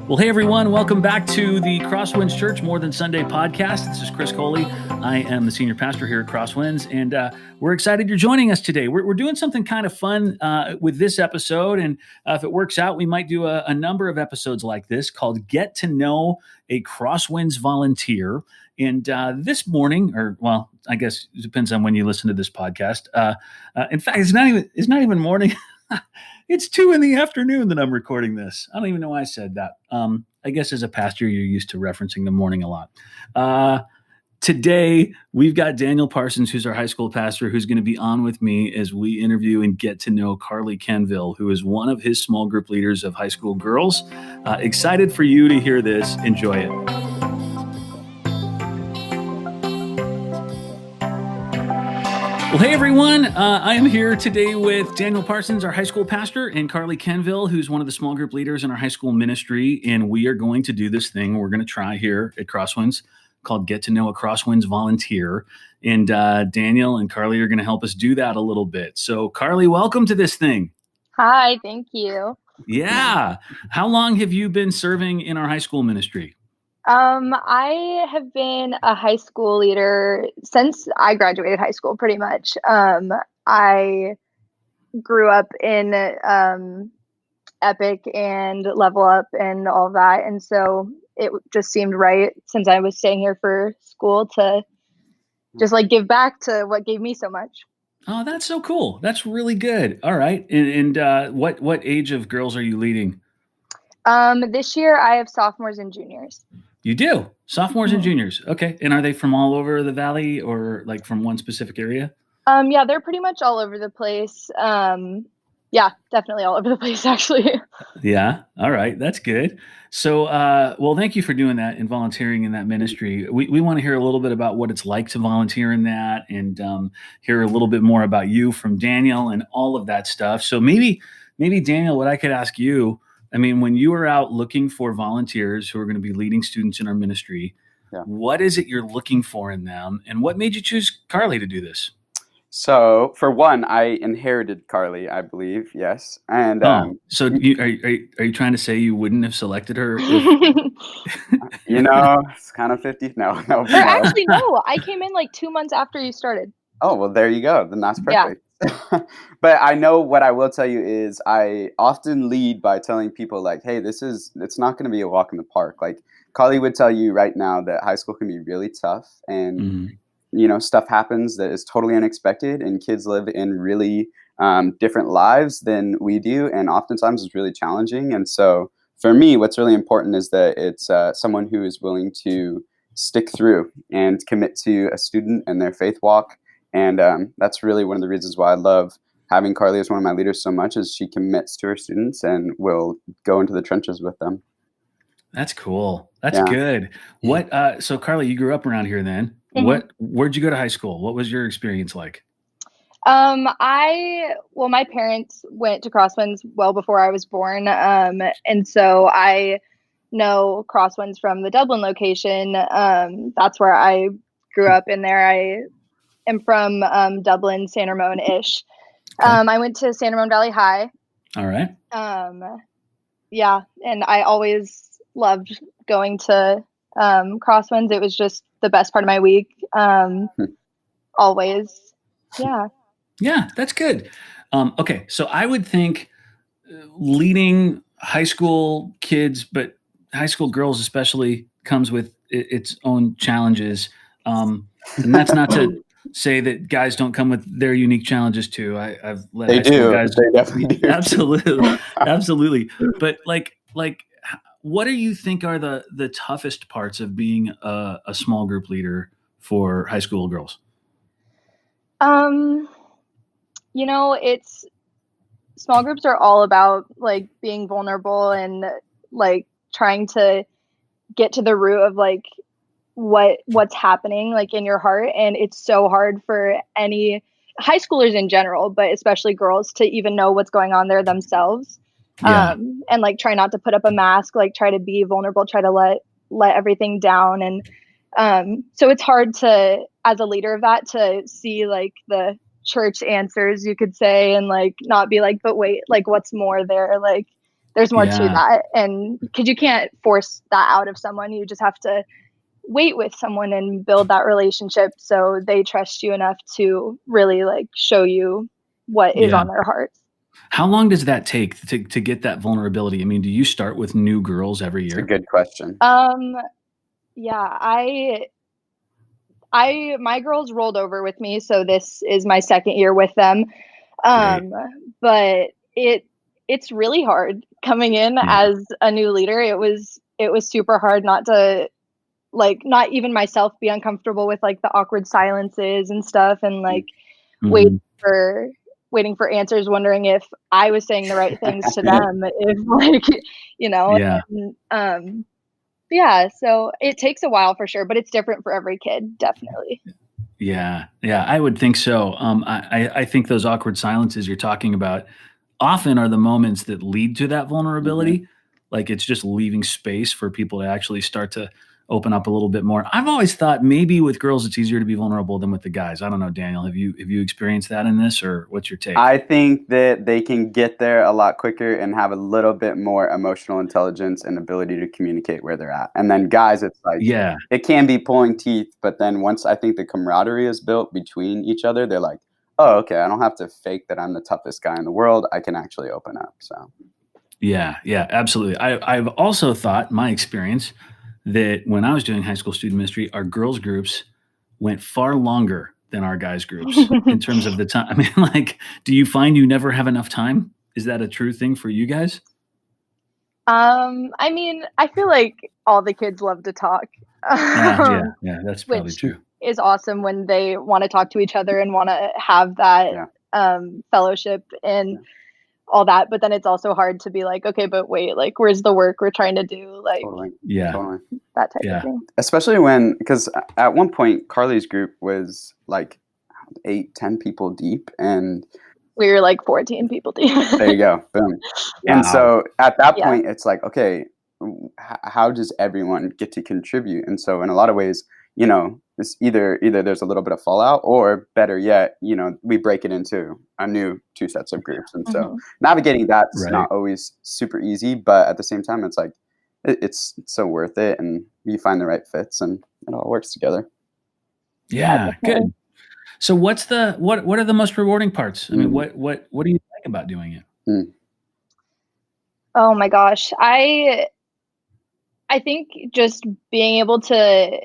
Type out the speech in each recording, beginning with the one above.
Well, hey, everyone. Welcome back to the CrossWinds Church More Than Sunday podcast. This is Chris Coley. I am the senior pastor here at CrossWinds, and we're excited you're joining us today. We're doing something kind of fun with this episode, and if it works out, we might do a number of episodes like this called Get to Know a CrossWinds Volunteer. And this morning, I guess it depends on when you listen to this podcast. In fact, it's not even morning. It's 2 p.m. that I'm recording this. I don't even know why I said that. I guess as a pastor, you're used to referencing the morning a lot. Today, we've got Daniel Parsons, who's our high school pastor, who's going to be on with me as we interview and get to know Carly Quenneville, who is one of his small group leaders of high school girls. Excited for you to hear this. Enjoy it. Well, hey, everyone. I am here today with Daniel Parsons, our high school pastor, and Carly Quenneville, who's one of the small group leaders in our high school ministry. And we are going to do this thing we're going to try here at CrossWinds called Get to Know a CrossWinds Volunteer. And Daniel and Carly are going to help us do that a little bit. So, Carly, welcome to this thing. Hi, thank you. Yeah. How long have you been serving in our high school ministry? I have been a high school leader since I graduated high school, pretty much. I grew up in Epic and Level Up and all that. And so it just seemed right, since I was staying here for school, to just give back to what gave me so much. Oh, that's so cool. That's really good. All right. And what age of girls are you leading? This year I have sophomores and juniors. You do? Sophomores and juniors. Okay. And are they from all over the valley or from one specific area? Yeah, they're pretty much all over the place. Yeah, definitely all over the place, actually. Yeah. All right. That's good. So, well, thank you for doing that and volunteering in that ministry. We want to hear a little bit about what it's like to volunteer in that, and hear a little bit more about you from Daniel and all of that stuff. So maybe Daniel, what I could ask you, when you are out looking for volunteers who are going to be leading students in our ministry, What is it you're looking for in them, and what made you choose Carly to do this? So, for one, I inherited Carly, I believe, yes. And so are you trying to say you wouldn't have selected her? It's kind of 50. No. Or actually, no. I came in 2 months after you started. Oh, well, there you go. Then that's perfect. Yeah. But I know what I will tell you is I often lead by telling people hey, it's not going to be a walk in the park. Carly would tell you right now that high school can be really tough, and stuff happens that is totally unexpected, and kids live in really different lives than we do, and oftentimes it's really challenging. And so for me, what's really important is that it's someone who is willing to stick through and commit to a student and their faith walk. And that's really one of the reasons why I love having Carly as one of my leaders so much, is she commits to her students and will go into the trenches with them. That's cool. That's good. What? So Carly, you grew up around here then. Mm-hmm. Where'd you go to high school? What was your experience like? My parents went to CrossWinds well before I was born. And so I know CrossWinds from the Dublin location. That's where I grew up in there. I am from Dublin, San Ramon-ish. Okay. I went to San Ramon Valley High. All right. And I always loved going to CrossWinds. It was just the best part of my week. Always. Yeah. Yeah, that's good. Okay, so I would think leading high school kids, but high school girls especially, comes with its own challenges. And that's not to say that guys don't come with their unique challenges too. I've let high school guys. They definitely do. Absolutely. But what do you think are the toughest parts of being a small group leader for high school girls? It's small groups are all about being vulnerable and trying to get to the root of what's happening in your heart. And it's so hard for any high schoolers in general, but especially girls, to even know what's going on there themselves. Yeah. And try not to put up a mask, try to be vulnerable, try to let everything down. And so it's hard to, as a leader of that, to see the church answers, you could say, and not be but wait, what's more there? there's more to that. And because you can't force that out of someone, you just have to wait with someone and build that relationship so they trust you enough to really like show you what is on their hearts. How long does that take to get that vulnerability? I mean, do you start with new girls every year? It's a good question. Yeah, my girls rolled over with me, so this is my second year with them. But it's really hard coming in as a new leader. It was super hard not to, like, not even myself be uncomfortable with like the awkward silences and stuff, and like waiting for answers, wondering if I was saying the right things to them, if like, you know, and, so it takes a while for sure, but it's different for every kid, definitely. Yeah, I would think so. I think those awkward silences you're talking about often are the moments that lead to that vulnerability. Like it's just leaving space for people to actually start to open up a little bit more. I've always thought maybe with girls it's easier to be vulnerable than with the guys. I don't know, Daniel, have you experienced that in this, or what's your take? I think that they can get there a lot quicker and have a little bit more emotional intelligence and ability to communicate where they're at. And then guys, it's like, it can be pulling teeth, but then once I think the camaraderie is built between each other, they're like, oh, okay, I don't have to fake that I'm the toughest guy in the world. I can actually open up. So yeah, absolutely. I've also thought, my experience, that when I was doing high school student ministry, our girls groups went far longer than our guys groups in terms of the time. I mean, like, do you find you never have enough time? Is that a true thing for you guys? I mean, I feel like all the kids love to talk. Yeah, that's probably true. Is awesome when they want to talk to each other and want to have that fellowship and all that, but then it's also hard to be like, okay, but wait, like, where's the work we're trying to do? Like, totally. That type of thing. Especially because at one point Carly's group was like 8-10 people deep, and we were like 14 people deep. There you go, boom. Wow. And so at that point, it's like, okay, how does everyone get to contribute? And so in a lot of ways, you know, it's either there's a little bit of fallout, or better yet, you know, we break it into a new 2 sets of groups. And so navigating that's not always super easy, but at the same time, it's like, it's so worth it, and you find the right fits and it all works together. Yeah, good. So what are the most rewarding parts? I mean, what do you like about doing it? Oh my gosh. I think just being able to,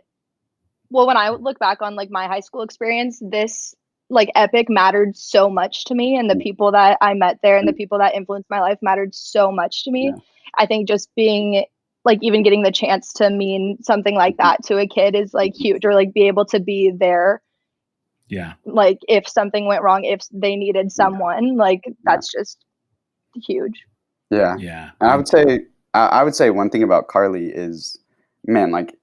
well, when I look back on like my high school experience, this like Epic mattered so much to me, and the people that I met there and the people that influenced my life mattered so much to me. I think just being like, even getting the chance to mean something like that to a kid is like huge, or like be able to be there. Yeah. Like if something went wrong, if they needed someone, like that's just huge. Yeah. Yeah. And I would say one thing about Carly is, man, like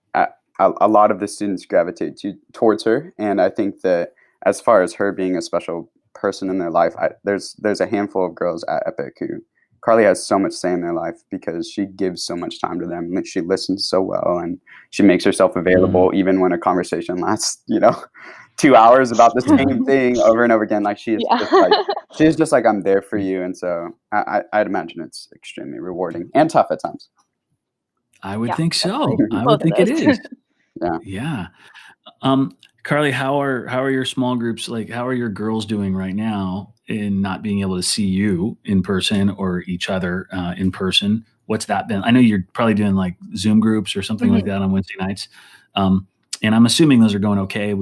a lot of the students gravitate towards her. And I think that as far as her being a special person in their life, there's a handful of girls at Epic who Carly has so much say in their life because she gives so much time to them, and she listens so well, and she makes herself available even when a conversation lasts, 2 hours about the same thing over and over again. Like she's just like, I'm there for you. And so I'd imagine it's extremely rewarding and tough at times. I would think so. I would think it is. Yeah. Carly, how are your small groups, like how are your girls doing right now in not being able to see you in person or each other in person? What's that been? I know you're probably doing like Zoom groups or something like that on Wednesday nights. And I'm assuming those are going okay.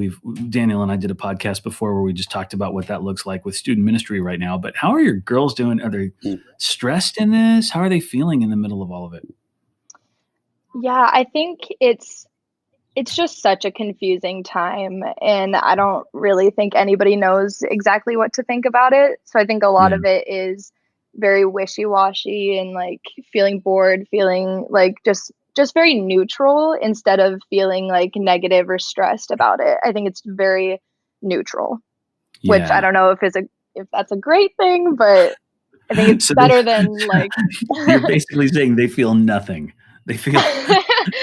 Daniel and I did a podcast before where we just talked about what that looks like with student ministry right now. But how are your girls doing? Are they stressed in this? How are they feeling in the middle of all of it? Yeah, I think it's just such a confusing time, and I don't really think anybody knows exactly what to think about it. So I think a lot of it is very wishy-washy and like feeling bored, feeling like just very neutral instead of feeling like negative or stressed about it. I think it's very neutral, which I don't know if that's a great thing, but I think it's better than like. You're basically saying they feel nothing. They feel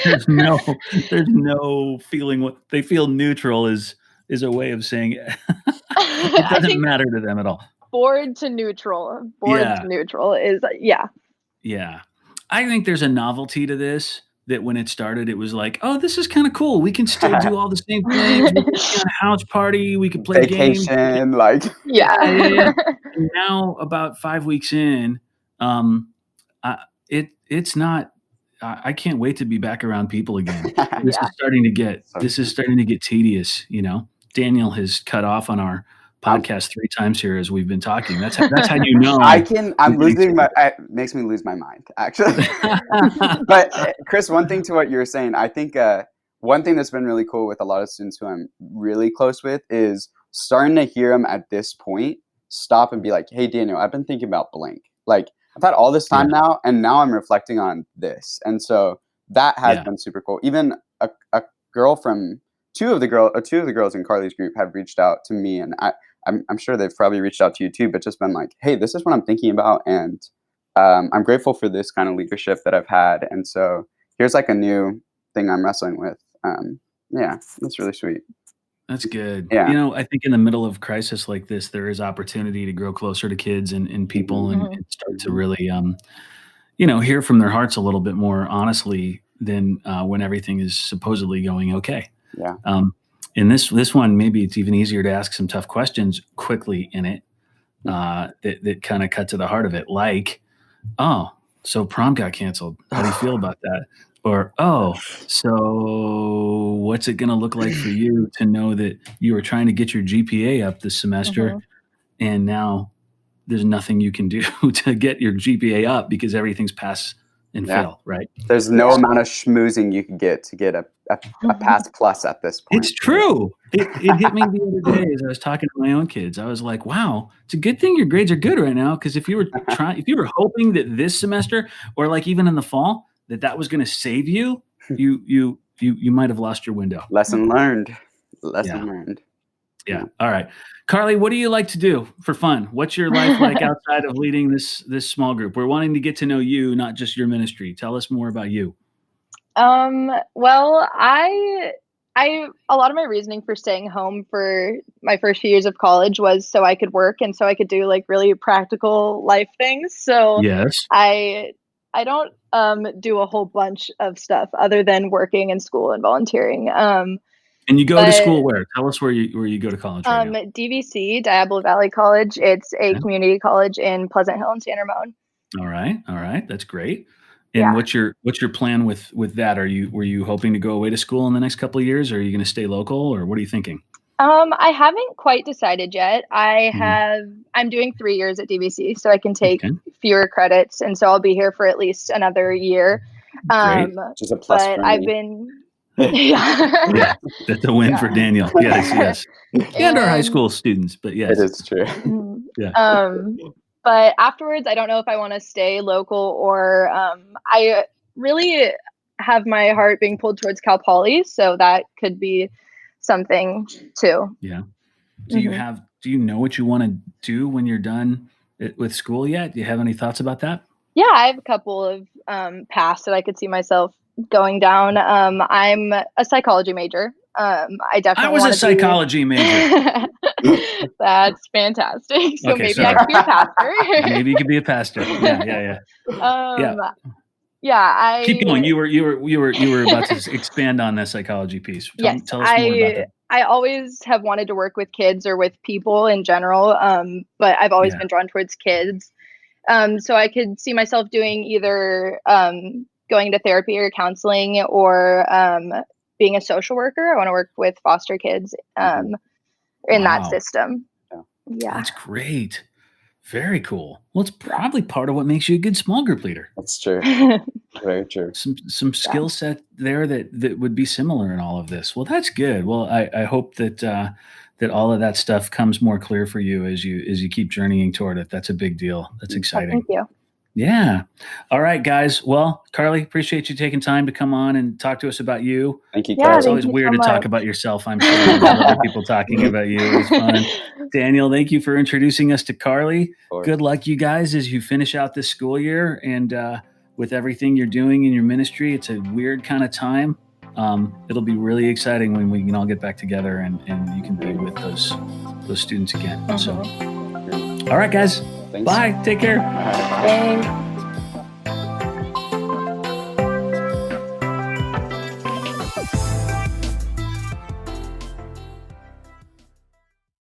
there's no feeling. What they feel neutral is a way of saying it doesn't matter to them at all. Bored to neutral. To neutral is Yeah. I think there's a novelty to this that when it started, it was like, oh, this is kind of cool. We can still do all the same things. We can be on a house party. We can play games. Vacation, like. Yeah. And now about 5 weeks in, it's not, I can't wait to be back around people again. This is starting to get tedious, you know. Daniel has cut off on our podcast 3 times here as we've been talking. That's how you know. I'm losing it makes me lose my mind, actually. But Chris, one thing to what you were saying, I think one thing that's been really cool with a lot of students who I'm really close with is starting to hear them at this point stop and be like, hey, Daniel, I've been thinking about blank. Like, I've had all this time now, and now I'm reflecting on this. And so that has been super cool. Even a girl from two of the girls in Carly's group have reached out to me, and I'm sure they've probably reached out to you too, but just been like, hey, this is what I'm thinking about, and I'm grateful for this kind of leadership that I've had. And so here's like a new thing I'm wrestling with. That's really sweet. That's good. Yeah. You know, I think in the middle of crisis like this, there is opportunity to grow closer to kids and people and start to really, hear from their hearts a little bit more honestly than when everything is supposedly going okay. Yeah. In this one, maybe it's even easier to ask some tough questions quickly in it that kind of cut to the heart of it. Like, oh, so prom got canceled. How do you feel about that? Or, oh, so what's it going to look like for you to know that you were trying to get your GPA up this semester and now there's nothing you can do to get your GPA up because everything's pass and fail, right? There's no amount of schmoozing you can get to get a pass plus at this point. It's true. It hit me the other day as I was talking to my own kids. I was like, wow, it's a good thing your grades are good right now, because if you were hoping that this semester or like even in the fall that was going to save you, you might have lost your window. Lesson learned. Learned. Yeah. All right. Carly, what do you like to do for fun? What's your life like outside of leading this small group? We're wanting to get to know you, not just your ministry. Tell us more about you. Well, I a lot of my reasoning for staying home for my first few years of college was so I could work and so I could do like really practical life things. So yes, I don't do a whole bunch of stuff other than working in school and volunteering. And you go to school where? Tell us where you go to college right now. DVC, Diablo Valley College. It's a community college in Pleasant Hill and San Ramon. All right. That's great. And what's your plan with that? Were you hoping to go away to school in the next couple of years, or are you going to stay local, or what are you thinking? I haven't quite decided yet. I'm doing 3 years at DVC, so I can take fewer credits, and so I'll be here for at least another year. Which is a plus but for me. I've been that's a win for Daniel. Yes. And our high school students, but yes. It is true. But afterwards, I don't know if I want to stay local or I really have my heart being pulled towards Cal Poly, so that could be something too. Yeah. Do you know what you want to do when you're done with school yet? Do you have any thoughts about that? Yeah, I have a couple of paths that I could see myself going down. I'm a psychology major. I was a psychology major. That's fantastic. So maybe sorry. I could be a pastor. Maybe you could be a pastor. Yeah. Keep going. You were about to expand on that psychology pice. Tell us more about that. I always have wanted to work with kids or with people in general, but I've always been drawn towards kids. So I could see myself doing either going to therapy or counseling or being a social worker. I want to work with foster kids in that system. Yeah. That's great. Very cool. Well, it's probably part of what makes you a good small group leader. That's true. Very true. Some skill set there that would be similar in all of this. Well, that's good. Well, I hope that all of that stuff comes more clear for you as you keep journeying toward it. That's a big deal. That's exciting. Thank you. Yeah. All right, guys. Well, Carly, appreciate you taking time to come on and talk to us about you. Thank you, Carly. It's always weird to talk about yourself. I'm sure other people talking about you. It was fun. Daniel, thank you for introducing us to Carly. Good luck, you guys, as you finish out this school year and with everything you're doing in your ministry. It's a weird kind of time. It'll be really exciting when we can all get back together and you can be with those students again. So, all right, guys. Thanks. Bye. Take care. Thanks.